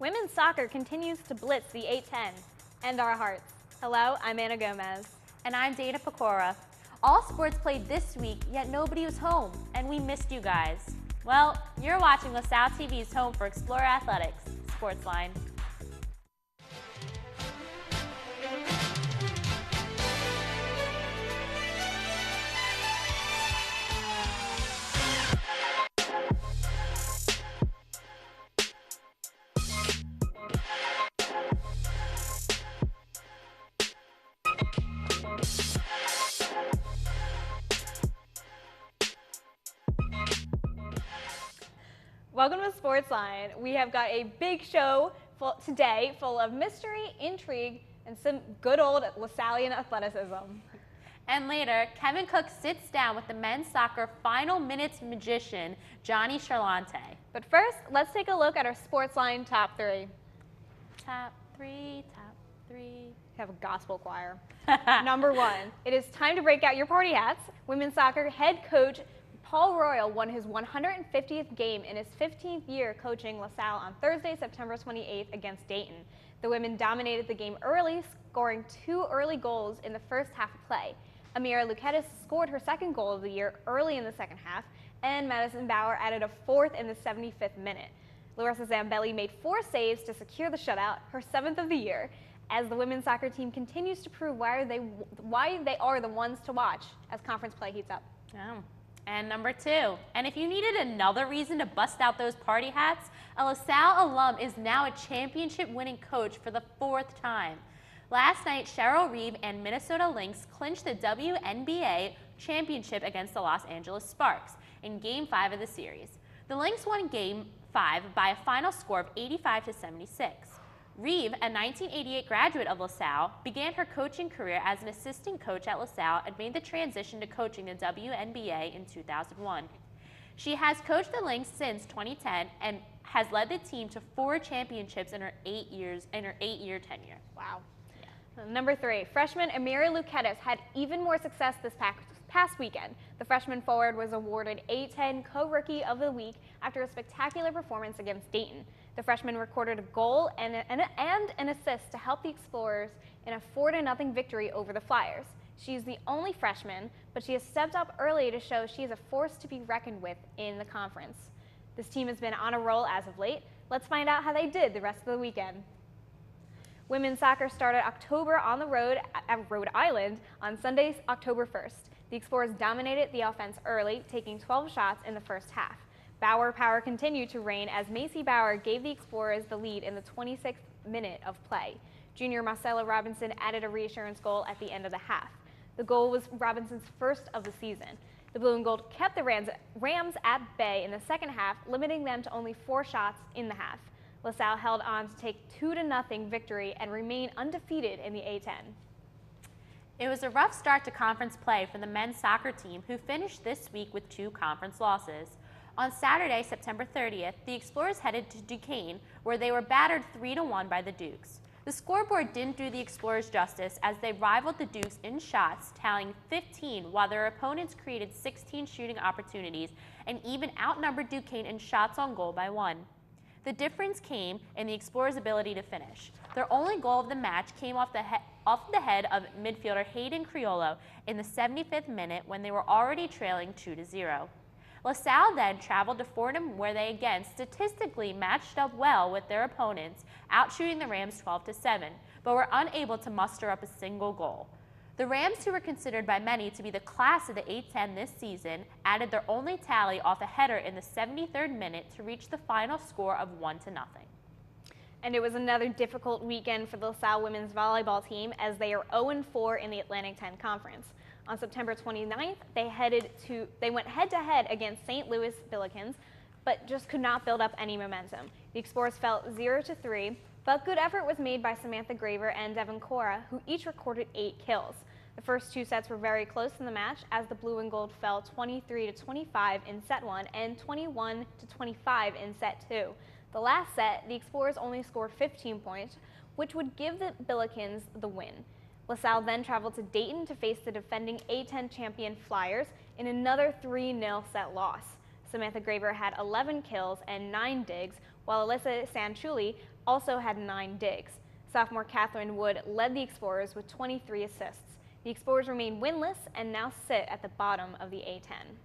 Women's soccer continues to blitz the A10 and our hearts. Hello, I'm Anna Gomez. And I'm Dana Pecora. All sports played this week, yet nobody was home, and we missed you guys. Well, you're watching LaSalle TV's home for Explorer Athletics, SportsLine. Welcome to SportsLine. We have got a big show today full of mystery, intrigue, and some good old LaSallian athleticism. And later, Kevin Cook sits down with the men's soccer final minutes magician, Johnny Charlante. But first, let's take a look at our SportsLine top three. Top three, top three. We have a gospel choir. Number one, it is time to break out your party hats. Women's soccer head coach Paul Royal won his 150th game in his 15th year coaching LaSalle on Thursday, September 28th against Dayton. The women dominated the game early, scoring 2 early goals in the first half of play. Amira Luquetis scored her second goal of the year early in the second half, and Madison Bauer added a fourth in the 75th minute. Larissa Zambelli made 4 saves to secure the shutout, her 7th of the year, as the women's soccer team continues to prove why they are the ones to watch as conference play heats up. Oh. And number 2, and if you needed another reason to bust out those party hats, a LaSalle alum is now a championship-winning coach for the 4th time. Last night, Cheryl Reeve and Minnesota Lynx clinched the WNBA championship against the Los Angeles Sparks in Game 5 of the series. The Lynx won Game 5 by a final score of 85-76. Reeve, a 1988 graduate of LaSalle, began her coaching career as an assistant coach at LaSalle and made the transition to coaching the WNBA in 2001. She has coached the Lynx since 2010 and has led the team to 4 championships in her 8-year tenure. Wow. Yeah. Number 3, freshman Amira Luquetis had even more success this past weekend. The freshman forward was awarded A10 Co-Rookie of the Week after a spectacular performance against Dayton. The freshman recorded a goal and an assist to help the Explorers in a 4-0 victory over the Flyers. She's the only freshman, but she has stepped up early to show she is a force to be reckoned with in the conference. This team has been on a roll as of late. Let's find out how they did the rest of the weekend. Women's soccer started October on the road at Rhode Island on Sunday, October 1st. The Explorers dominated the offense early, taking 12 shots in the first half. Bauer power continued to reign as Macy Bauer gave the Explorers the lead in the 26th minute of play. Junior Marcella Robinson added a reassurance goal at the end of the half. The goal was Robinson's first of the season. The blue and gold kept the Rams at bay in the second half, limiting them to only 4 shots in the half. LaSalle held on to take 2-0 victory and remain undefeated in the A10. It was a rough start to conference play for the men's soccer team, who finished this week with 2 conference losses. On Saturday, September 30th, the Explorers headed to Duquesne, where they were battered 3-1 by the Dukes. The scoreboard didn't do the Explorers justice as they rivaled the Dukes in shots, tallying 15, while their opponents created 16 shooting opportunities and even outnumbered Duquesne in shots on goal by 1. The difference came in the Explorers' ability to finish. Their only goal of the match came off the head of midfielder Hayden Criollo in the 75th minute when they were already trailing 2-0. LaSalle then traveled to Fordham, where they again statistically matched up well with their opponents, outshooting the Rams 12-7, but were unable to muster up a single goal. The Rams, who were considered by many to be the class of the A10 this season, added their only tally off a header in the 73rd minute to reach the final score of 1-0. And it was another difficult weekend for the LaSalle women's volleyball team as they are 0-4 in the Atlantic 10 Conference. On September 29th, they went head-to-head against St. Louis Billikens, but just could not build up any momentum. The Explorers fell 0-3, but good effort was made by Samantha Graver and Devin Cora, who each recorded 8 kills. The first 2 sets were very close in the match, as the blue and gold fell 23-25 in set 1 and 21-25 in set 2. The last set, the Explorers only scored 15 points, which would give the Billikens the win. LaSalle then traveled to Dayton to face the defending A10 champion Flyers in another 3-0 set loss. Samantha Graver had 11 kills and 9 digs, while Alyssa Sanchuli also had 9 digs. Sophomore Catherine Wood led the Explorers with 23 assists. The Explorers remain winless and now sit at the bottom of the A10.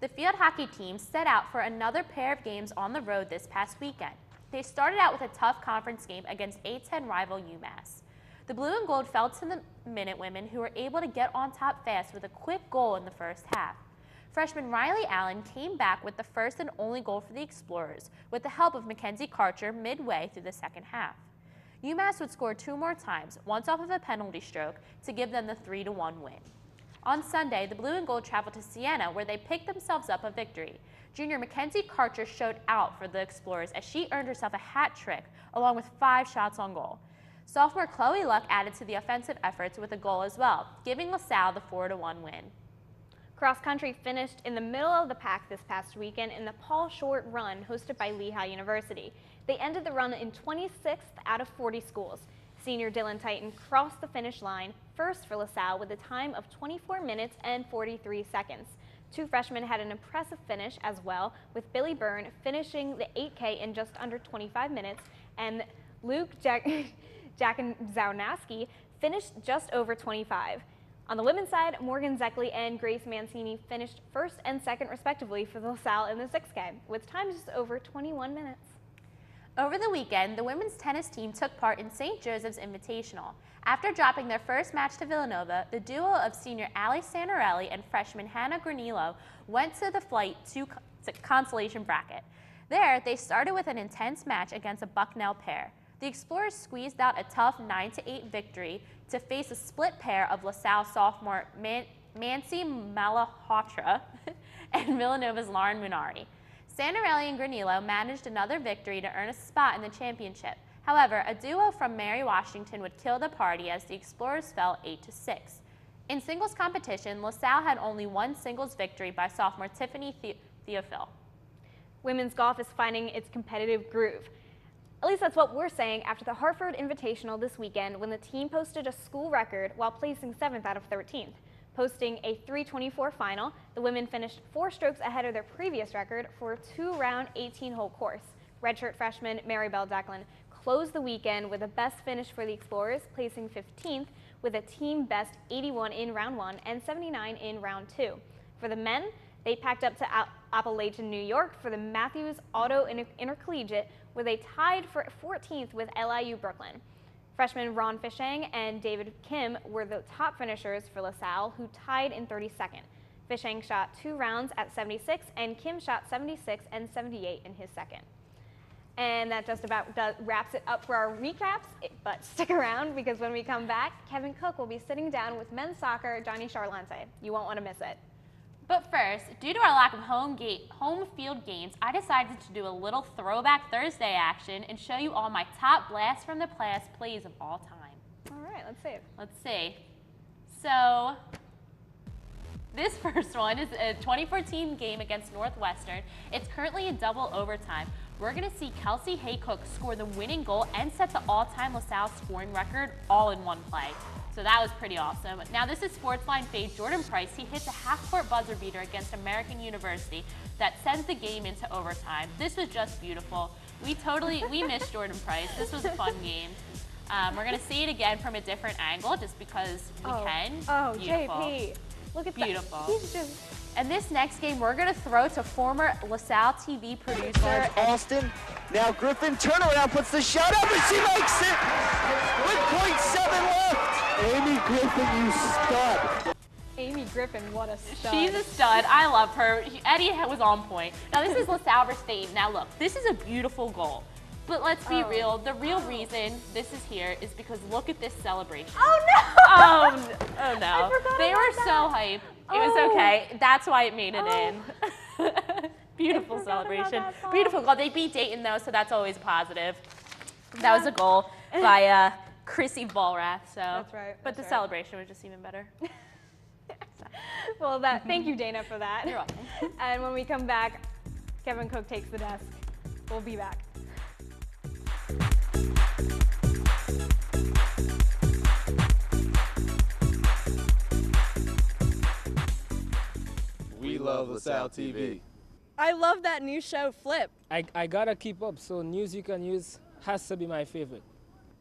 The field hockey team set out for another pair of games on the road this past weekend. They started out with a tough conference game against A10 rival UMass. The blue and gold fell to the Minutewomen, who were able to get on top fast with a quick goal in the first half. Freshman Riley Allen came back with the first and only goal for the Explorers, with the help of Mackenzie Karcher midway through the second half. UMass would score 2 more times, once off of a penalty stroke, to give them the 3-1 win. On Sunday, the blue and gold traveled to Siena, where they picked themselves up a victory. Junior Mackenzie Karcher showed out for the Explorers as she earned herself a hat trick, along with 5 shots on goal. Sophomore Chloe Luck added to the offensive efforts with a goal as well, giving LaSalle the 4-1 win. Cross country finished in the middle of the pack this past weekend in the Paul Short Run hosted by Lehigh University. They ended the run in 26th out of 40 schools. Senior Dylan Titan crossed the finish line first for LaSalle with a time of 24 minutes and 43 seconds. 2 freshmen had an impressive finish as well, with Billy Byrne finishing the 8K in just under 25 minutes, and Luke Jackenzowski finished just over 25. On the women's side, Morgan Zeckley and Grace Mancini finished first and second respectively for LaSalle in the 6K, with times just over 21 minutes. Over the weekend, the women's tennis team took part in St. Joseph's Invitational. After dropping their first match to Villanova, the duo of senior Ali Santarelli and freshman Hannah Granillo went to the flight to consolation bracket. There, they started with an intense match against a Bucknell pair. The Explorers squeezed out a tough 9-8 victory to face a split pair of LaSalle sophomore Mancy Malhotra and Villanova's Lauren Munari. Santarelli and Granillo managed another victory to earn a spot in the championship. However, a duo from Mary Washington would kill the party as the Explorers fell 8-6. In singles competition, LaSalle had only one singles victory by sophomore Tiffany Theophil. Women's golf is finding its competitive groove. At least that's what we're saying after the Hartford Invitational this weekend, when the team posted a school record while placing 7th out of 13th. Posting a 3:24 final, the women finished 4 strokes ahead of their previous record for a 2-round 18-hole course. Redshirt freshman Maribel Declan closed the weekend with a best finish for the Explorers, placing 15th with a team best 81 in round 1 and 79 in round 2. For the men, they packed up to Appalachian, New York for the Matthews Auto Intercollegiate, where they tied for 14th with LIU Brooklyn. Freshmen Ron Fishang and David Kim were the top finishers for LaSalle, who tied in 32nd. Fishang shot 2 rounds at 76, and Kim shot 76 and 78 in his second. And that just about wraps it up for our recaps, but stick around, because when we come back, Kevin Cook will be sitting down with men's soccer Johnny Charlante. You won't want to miss it. But first, due to our lack of home field games, I decided to do a little Throwback Thursday action and show you all my top blast from the past plays of all time. All right, let's see. Let's see. So, this first one is a 2014 game against Northwestern. It's currently in double overtime. We're going to see Kelsey Haycock score the winning goal and set the all-time LaSalle scoring record all in one play. So that was pretty awesome. Now this is SportsLine fave Jordan Price. He hits a half-court buzzer beater against American University that sends the game into overtime. This was just beautiful. We missed Jordan Price. This was a fun game. We're going to see it again from a different angle just because we can. Oh, beautiful. JP. Look at beautiful. That. He's just... And this next game, we're going to throw to former LaSalle TV producer Austin. Now Griffin, turnaround, puts the shot up, and she makes it with .7 left. Amy Griffin, you stud. Amy Griffin, what a stud. She's a stud. I love her. Eddie was on point. Now this is LaSalle versus State. Now look, this is a beautiful goal. But let's be real. The real reason this is here is because look at this celebration. Oh no! Oh no. I forgot they about were that. So hyped. It was okay. That's why it made it in. Beautiful celebration. Beautiful goal. They beat Dayton though, so that's always positive. That was a goal by Chrissy Ballrath. So. That's right. But the celebration was just even better. Well, thank you, Dana, for that. You're welcome. And when we come back, Kevin Cook takes the desk. We'll be back. We love LaSalle TV. I love that new show, Flip. I gotta keep up, so news you can use has to be my favorite.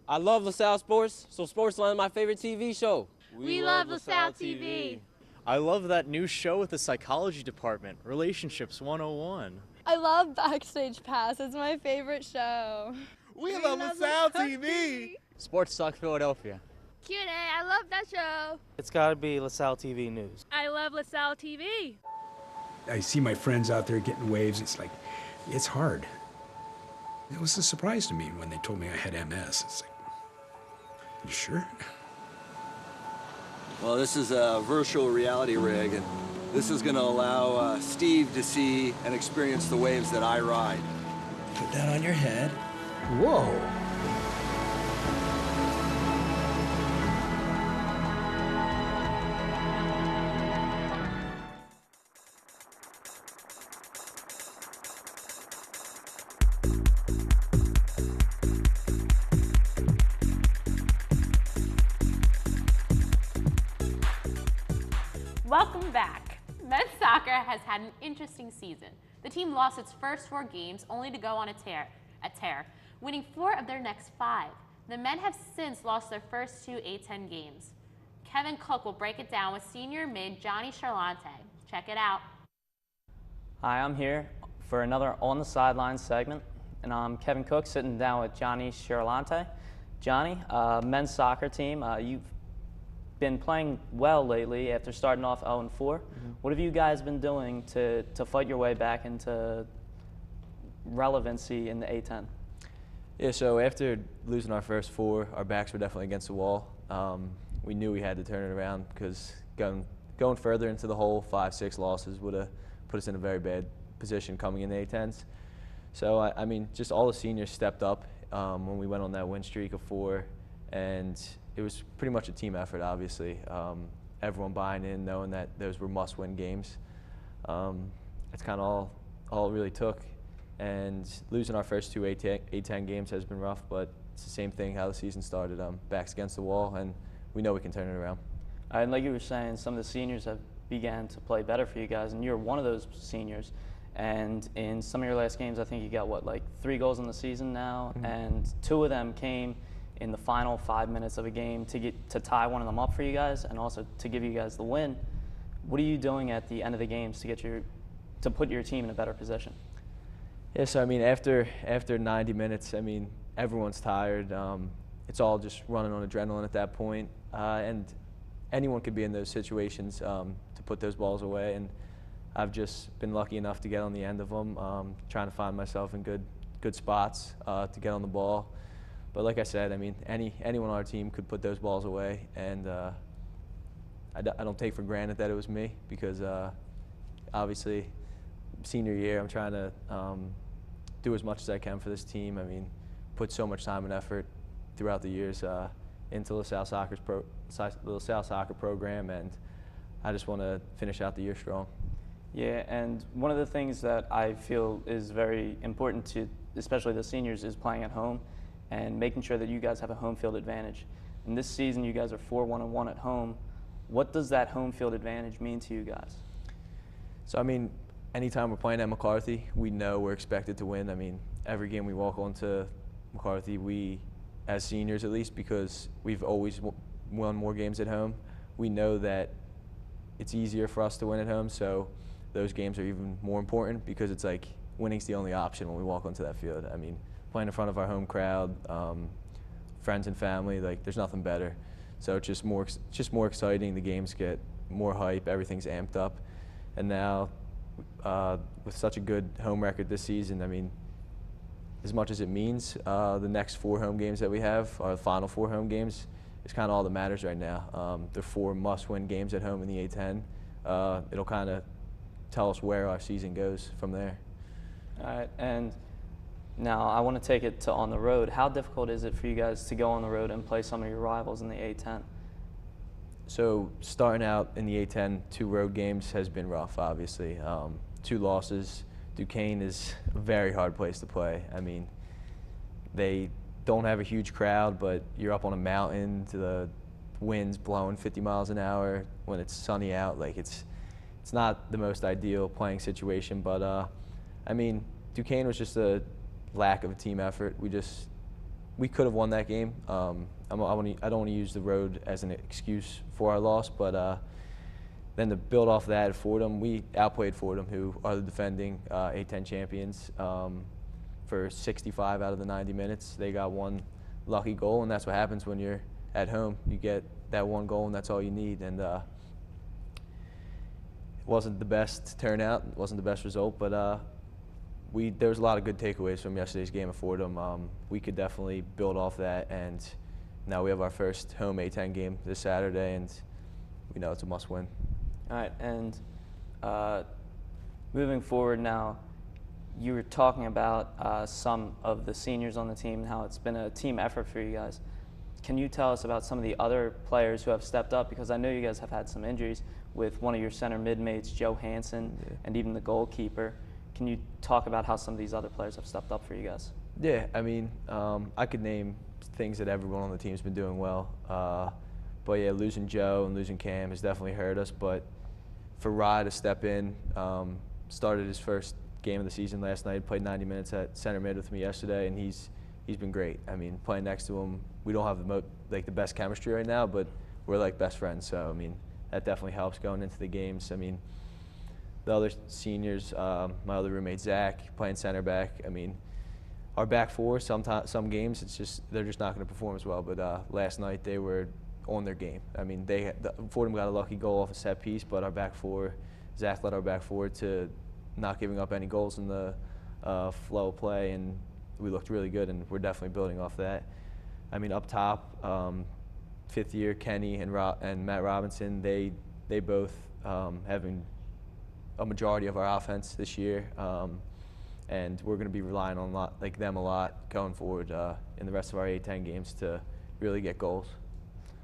I love LaSalle sports, so SportsLine is my favorite TV show. We love LaSalle TV. I love that new show with the psychology department, Relationships 101. I love Backstage Pass. It's my favorite show. We love LaSalle TV. Sports Talk Philadelphia. Q&A, I love that show. It's got to be LaSalle TV News. I love LaSalle TV. I see my friends out there getting waves. It's like, it's hard. It was a surprise to me when they told me I had MS. It's like, you sure? Well, this is a virtual reality rig, and this is going to allow Steve to see and experience the waves that I ride. Put that on your head. Whoa. Welcome back. Men's soccer has had an interesting season. The team lost its first 4 games only to go on a tear, winning 4 of their next 5. The men have since lost their first 2 A-10 games. Kevin Cook will break it down with senior mid Johnny Charlante. Check it out. Hi, I'm here for another On the Sideline segment, and I'm Kevin Cook sitting down with Johnny Charlante. Johnny, men's soccer team, you've been playing well lately after starting off 0-4. What have you guys been doing to fight your way back into relevancy in the A10? Yeah, so after losing our first 4, our backs were definitely against the wall. We knew we had to turn it around because going further into the hole, 5-6 losses would have put us in a very bad position coming in the A10s. So, I mean, just all the seniors stepped up when we went on that win streak of 4, and it was pretty much a team effort, obviously. Everyone buying in, knowing that those were must-win games. That's kind of all it really took. And losing our first 2 A10 games has been rough, but it's the same thing how the season started. Backs against the wall, and we know we can turn it around. And like you were saying, some of the seniors have began to play better for you guys, and you're one of those seniors. And in some of your last games, I think you got, what, like 3 goals in the season now, and 2 of them came in the final 5 minutes of a game to tie one of them up for you guys, and also to give you guys the win. What are you doing at the end of the games to put your team in a better position? Yeah, so I mean, after 90 minutes, I mean, everyone's tired. It's all just running on adrenaline at that point, and anyone could be in those situations to put those balls away. And I've just been lucky enough to get on the end of them, trying to find myself in good spots to get on the ball. But like I said, I mean, anyone on our team could put those balls away, and I don't take for granted that it was me because obviously senior year I'm trying to do as much as I can for this team. I mean, put so much time and effort throughout the years into LaSalle soccer program, and I just want to finish out the year strong. Yeah, and one of the things that I feel is very important to especially the seniors is playing at home and making sure that you guys have a home field advantage. And this season you guys are 4-1-1 at home. What does that home field advantage mean to you guys? So I mean, anytime we're playing at McCarthy, we know we're expected to win. I mean, every game we walk onto McCarthy, we, as seniors at least, because we've always won more games at home, we know that it's easier for us to win at home, so those games are even more important because it's like winning's the only option when we walk onto that field. I mean, playing in front of our home crowd, friends and family, like there's nothing better. So it's just more exciting. The games get more hype. Everything's amped up, and now with such a good home record this season, I mean, as much as it means, the next 4 home games that we have, our final 4 home games, is kind of all that matters right now. They're 4 must-win games at home in the A10. It'll kind of tell us where our season goes from there. All right, and now I want to take it to on the road. How difficult is it for you guys to go on the road and play some of your rivals in the A10? So starting out in the A10, 2 road games has been rough, obviously. 2 losses. Duquesne is a very hard place to play. I mean, they don't have a huge crowd, but you're up on a mountain to the winds blowing 50 miles an hour when it's sunny out. Like it's not the most ideal playing situation, but I mean, Duquesne was just a lack of a team effort. We could have won that game. I don't want to use the road as an excuse for our loss, but then to build off that at Fordham, we outplayed Fordham, who are the defending A-10 champions, for 65 out of the 90 minutes. They got one lucky goal, and that's what happens when you're at home. You get that one goal, and that's all you need. And it wasn't the best turnout, it wasn't the best result, but there was a lot of good takeaways from yesterday's game at Fordham. We could definitely build off that, and now we have our first home A-10 game this Saturday, and we know it's a must-win. All right, and moving forward now, you were talking about some of the seniors on the team and how it's been a team effort for you guys. Can you tell us about some of the other players who have stepped up? Because I know you guys have had some injuries with one of your center mid-mates, Joe Hansen, and even the goalkeeper. Can you talk about how some of these other players have stepped up for you guys? Yeah, I mean, I could name things that everyone on the team's been doing well. But yeah, losing Joe and losing Cam has definitely hurt us. But for Rye to step in, started his first game of the season last night, played 90 minutes at center mid with me yesterday, and he's been great. I mean, playing next to him, we don't have the best chemistry right now, but we're like best friends. So I mean, that definitely helps going into the games. I mean, the other seniors, my other roommate Zach, playing center back. I mean, our back four, some games they're just not going to perform as well. But last night they were on their game. I mean, Fordham got a lucky goal off a set piece, but our back four, Zach led our back four to not giving up any goals in the flow of play, and we looked really good, and we're definitely building off that. I mean, up top, fifth year Kenny and Matt Robinson, they both having a majority of our offense this year, and we're going to be relying on them a lot going forward in the rest of our A-10 games to really get goals.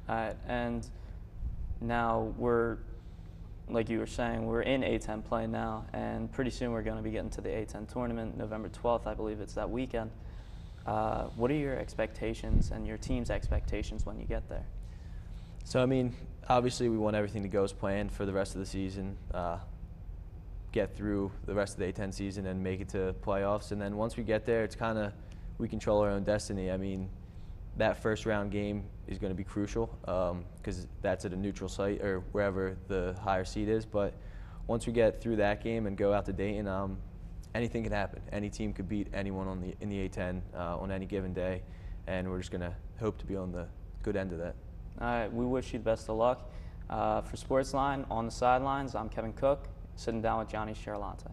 All right, and now like you were saying, we're in A-10 play now, and pretty soon we're going to be getting to the A-10 tournament, November 12th, I believe it's that weekend. What are your expectations and your team's expectations when you get there? So, I mean, obviously we want everything to go as planned for the rest of the season, get through the rest of the A-10 season and make it to playoffs. And then once we get there, it's kind of, we control our own destiny. I mean, that first round game is going to be crucial because that's at a neutral site or wherever the higher seed is. But once we get through that game and go out to Dayton, anything can happen. Any team could beat anyone in the A-10 on any given day, and we're just going to hope to be on the good end of that. All right, we wish you the best of luck. For SportsLine, on the sidelines, I'm Kevin Cook, sitting down with Johnny Charlante.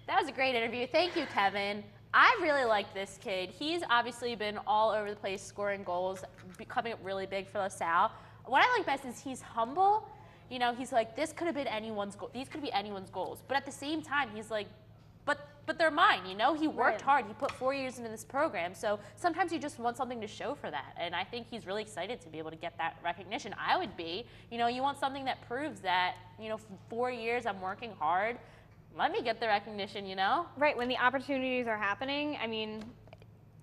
That was a great interview. Thank you, Kevin. I really like this kid. He's obviously been all over the place scoring goals, coming up really big for LaSalle. What I like best is he's humble. You know, he's like, this could have been anyone's goal. These could be anyone's goals. But at the same time, he's like, but they're mine, you know? He worked hard. He put 4 years into this program. So sometimes you just want something to show for that. And I think he's really excited to be able to get that recognition. I would be. You know, you want something that proves that, you know, 4 years I'm working hard. Let me get the recognition, you know? Right, when the opportunities are happening, I mean,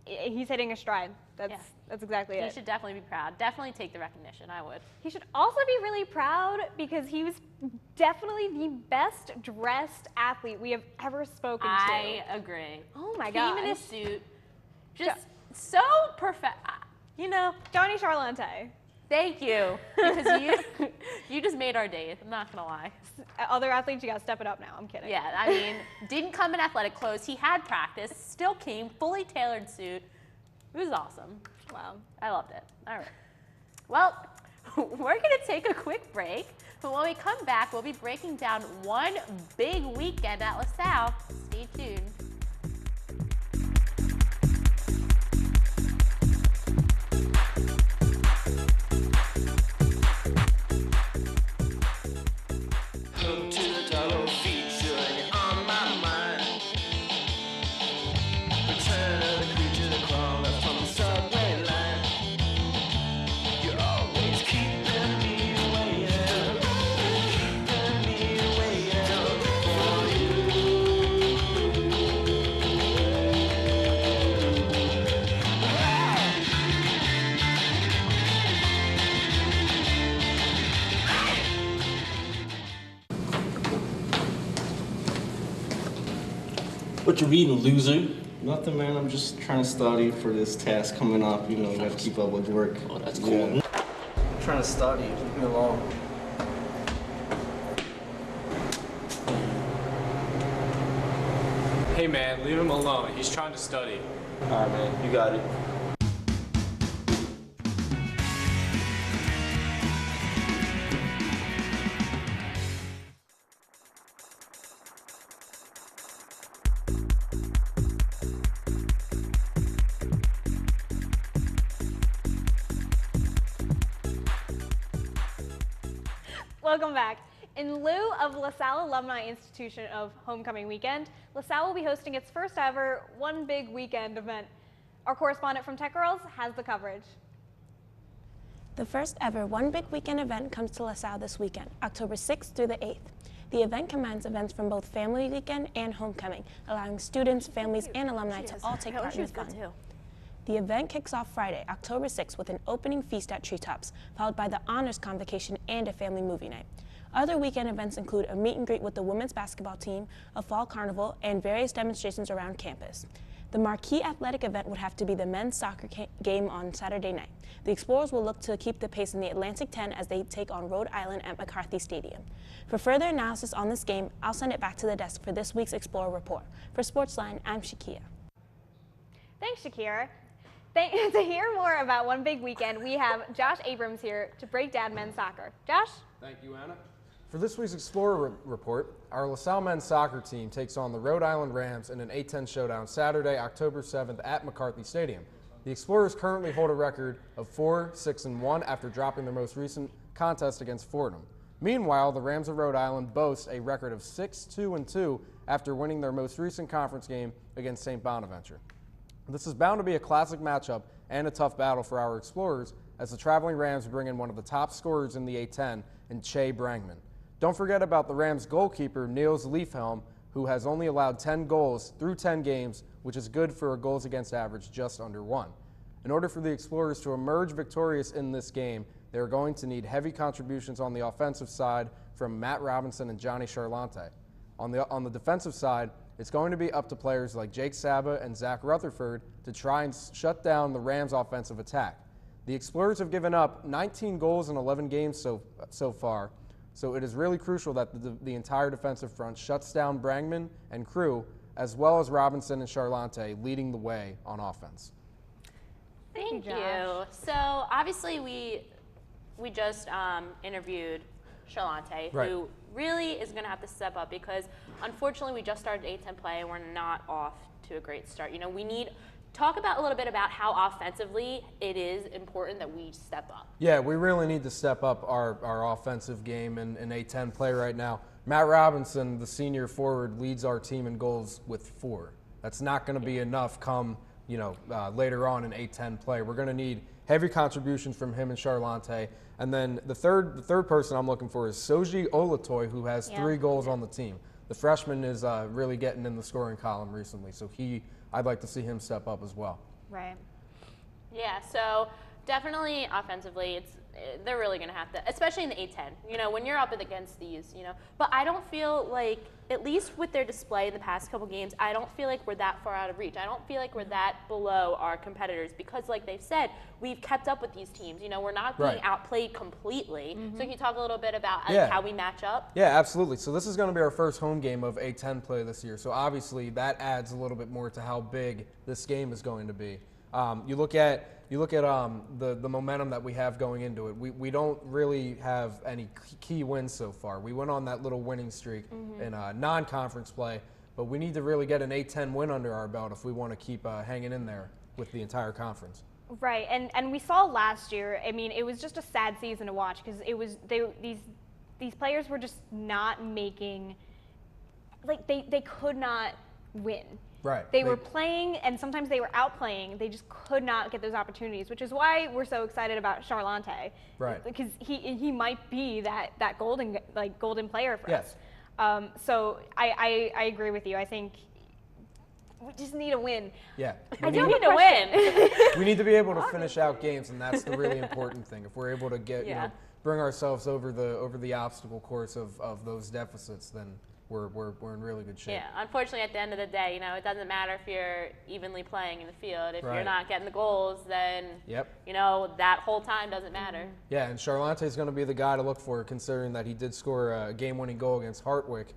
he's hitting a stride. That's exactly it. He should definitely be proud. Definitely take the recognition, I would. He should also be really proud because he was definitely the best dressed athlete we have ever spoken to. I agree. Oh my God. Came in a suit, just so perfect. You know, Johnny Charlante. Thank you, because you just made our day. I'm not gonna lie. Other athletes, you gotta step it up now. I'm kidding. Yeah, I mean, didn't come in athletic clothes. He had practice, still came, fully tailored suit. It was awesome. Wow. I loved it. All right. Well, we're gonna take a quick break, but when we come back, we'll be breaking down one big weekend at LaSalle. Stay tuned. What you reading, loser? Nothing, man. I'm just trying to study for this task coming up. You know, you got to keep up with work. Oh, that's cool. Yeah. I'm trying to study. Leave me alone. Hey, man, leave him alone. He's trying to study. All right, man. You got it. Welcome back. In lieu of LaSalle Alumni Institution of Homecoming Weekend, LaSalle will be hosting its first ever One Big Weekend event. Our correspondent from Tech Girls has the coverage. The first ever One Big Weekend event comes to LaSalle this weekend, October 6th through the 8th. The event combines events from both Family Weekend and Homecoming, allowing students, families, and alumni to all take part in the fun. The event kicks off Friday, October 6th with an opening feast at Treetops, followed by the Honors Convocation and a family movie night. Other weekend events include a meet and greet with the women's basketball team, a fall carnival, and various demonstrations around campus. The marquee athletic event would have to be the men's soccer game on Saturday night. The Explorers will look to keep the pace in the Atlantic 10 as they take on Rhode Island at McCarthy Stadium. For further analysis on this game, I'll send it back to the desk for this week's Explorer Report. For SportsLine, I'm Shakia. Thanks, Shakira. To hear more about One Big Weekend, we have Josh Abrams here to break down men's soccer. Josh? Thank you, Anna. For this week's Explorer Report, our LaSalle men's soccer team takes on the Rhode Island Rams in an 8-10 showdown Saturday, October 7th at McCarthy Stadium. The Explorers currently hold a record of 4-6-1 after dropping their most recent contest against Fordham. Meanwhile, the Rams of Rhode Island boast a record of 6-2-2 after winning their most recent conference game against St. Bonaventure. This is bound to be a classic matchup and a tough battle for our Explorers as the traveling Rams bring in one of the top scorers in the A10 in Che Brangman. Don't forget about the Rams goalkeeper Niels Leafhelm, who has only allowed 10 goals through 10 games, which is good for a goals against average just under 1. In order for the Explorers to emerge victorious in this game, they are going to need heavy contributions on the offensive side from Matt Robinson and Johnny Charlante. On the defensive side, it's going to be up to players like Jake Saba and Zach Rutherford to try and shut down the Rams' offensive attack. The Explorers have given up 19 goals in 11 games so far, so it is really crucial that the entire defensive front shuts down Brangman and crew, as well as Robinson and Charlante leading the way on offense. Thank you. So obviously we just interviewed Charlante, right, who really is going to have to step up because unfortunately we just started A10 play and we're not off to a great start. You know, we need talk about a little bit about how offensively it is important that we step up. Yeah, we really need to step up our offensive game in A10 play right now. Matt Robinson, the senior forward, leads our team in goals with 4. That's not going to be enough come, later on in A10 play. We're going to need heavy contributions from him and Charlante. And then the third person I'm looking for is Soji Olatoy, who has 3 goals on the team. The freshman is really getting in the scoring column recently, so I'd like to see him step up as well. Right. Yeah, so definitely offensively, they're really going to have to, especially in the A10, when you're up against these, But I don't feel like, at least with their display in the past couple games, I don't feel like we're that far out of reach. I don't feel like we're that below our competitors because, like they've said, we've kept up with these teams. We're not being outplayed completely. Mm-hmm. So can you talk a little bit about how we match up? Yeah, absolutely. So this is going to be our first home game of A10 play this year. So obviously that adds a little bit more to how big this game is going to be. You look at the momentum that we have going into it. We don't really have any key wins so far. We went on that little winning streak in non-conference play, but we need to really get an A10 win under our belt if we want to keep hanging in there with the entire conference. Right, and we saw last year. I mean, it was just a sad season to watch because these players were just not making, like they could not win. Right. They were playing, and sometimes they were outplaying. They just could not get those opportunities, which is why we're so excited about Charlante. Right. Because he might be that golden player for us. So I agree with you. I think we just need a win. Yeah. I do need a win. We need to be able to finish out games, and that's the really important thing. If we're able to get bring ourselves over the obstacle course of those deficits, then we're in really good shape. Yeah, unfortunately, at the end of the day, you know, it doesn't matter if you're evenly playing in the field. If you're not getting the goals, then, you know, that whole time doesn't matter. Yeah, and Charlante's going to be the guy to look for, considering that he did score a game-winning goal against Hartwick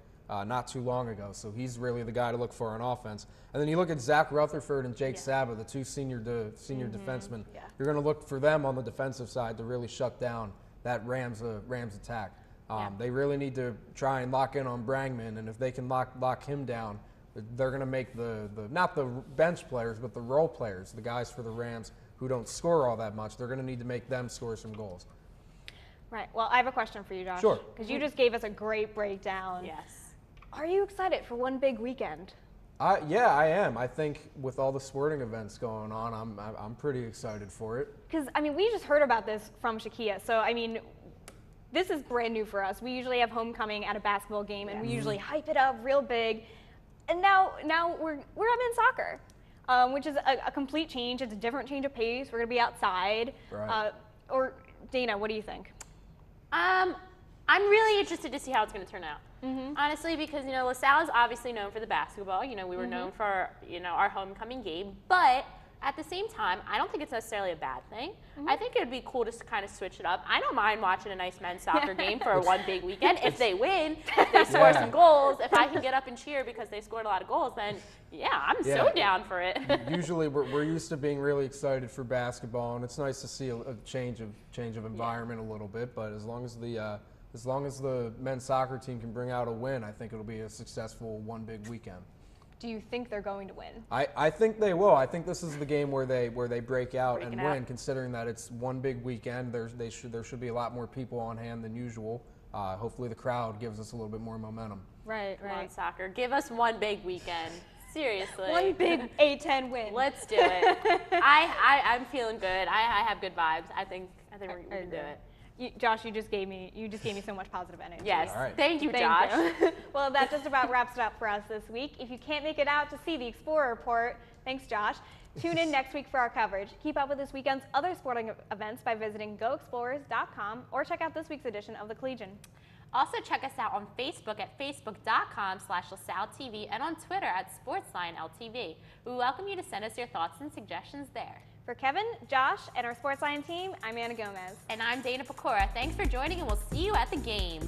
not too long ago. So he's really the guy to look for on offense. And then you look at Zach Rutherford and Jake Saba, the two senior defensemen. You're going to look for them on the defensive side to really shut down that Rams attack. They really need to try and lock in on Brangman, and if they can lock him down, they're going to make the not the bench players, but the role players, the guys for the Rams who don't score all that much, they're going to need to make them score some goals. Right. Well, I have a question for you, Josh. Sure. Because you just gave us a great breakdown. Yes. Are you excited for one big weekend? Yeah, I am. I think with all the sporting events going on, I'm pretty excited for it. Because, I mean, we just heard about this from Shakia. So, I mean, this is brand new for us. We usually have homecoming at a basketball game, and we usually hype it up real big. And now we're at men's soccer, which is a complete change. It's a different change of pace. We're going to be outside. Right. Or, Dana, what do you think? I'm really interested to see how it's going to turn out. Honestly, because, you know, LaSalle is obviously known for the basketball. You know, we were known for, you know, our homecoming game. But at the same time, I don't think it's necessarily a bad thing. I think it would be cool to kind of switch it up. I don't mind watching a nice men's soccer game for one big weekend. If they win, if they score some goals, if I can get up and cheer because they scored a lot of goals, then I'm so down for it. Usually we're used to being really excited for basketball, and it's nice to see a change of environment a little bit. But as long as the men's soccer team can bring out a win, I think it'll be a successful one big weekend. Do you think they're going to win? I think they will. I think this is the game where they break out and win, considering that it's one big weekend. There should be a lot more people on hand than usual. Hopefully the crowd gives us a little bit more momentum. Right. Come on, soccer. Give us one big weekend. Seriously. One big A-10 win. Let's do it. I'm feeling good. I have good vibes. I think we can do it. Josh, you just gave me so much positive energy. Yes. Thank you, Josh. Well, that just about wraps it up for us this week. If you can't make it out to see the Explorer Report, thanks, Josh. Tune in next week for our coverage. Keep up with this weekend's other sporting events by visiting goexplorers.com or check out this week's edition of the Collegian. Also, check us out on Facebook at facebook.com/LaSalleTV and on Twitter at SportsLineLTV. We welcome you to send us your thoughts and suggestions there. For Kevin, Josh, and our SportsLine team, I'm Anna Gomez. And I'm Dana Pecora. Thanks for joining, and we'll see you at the game.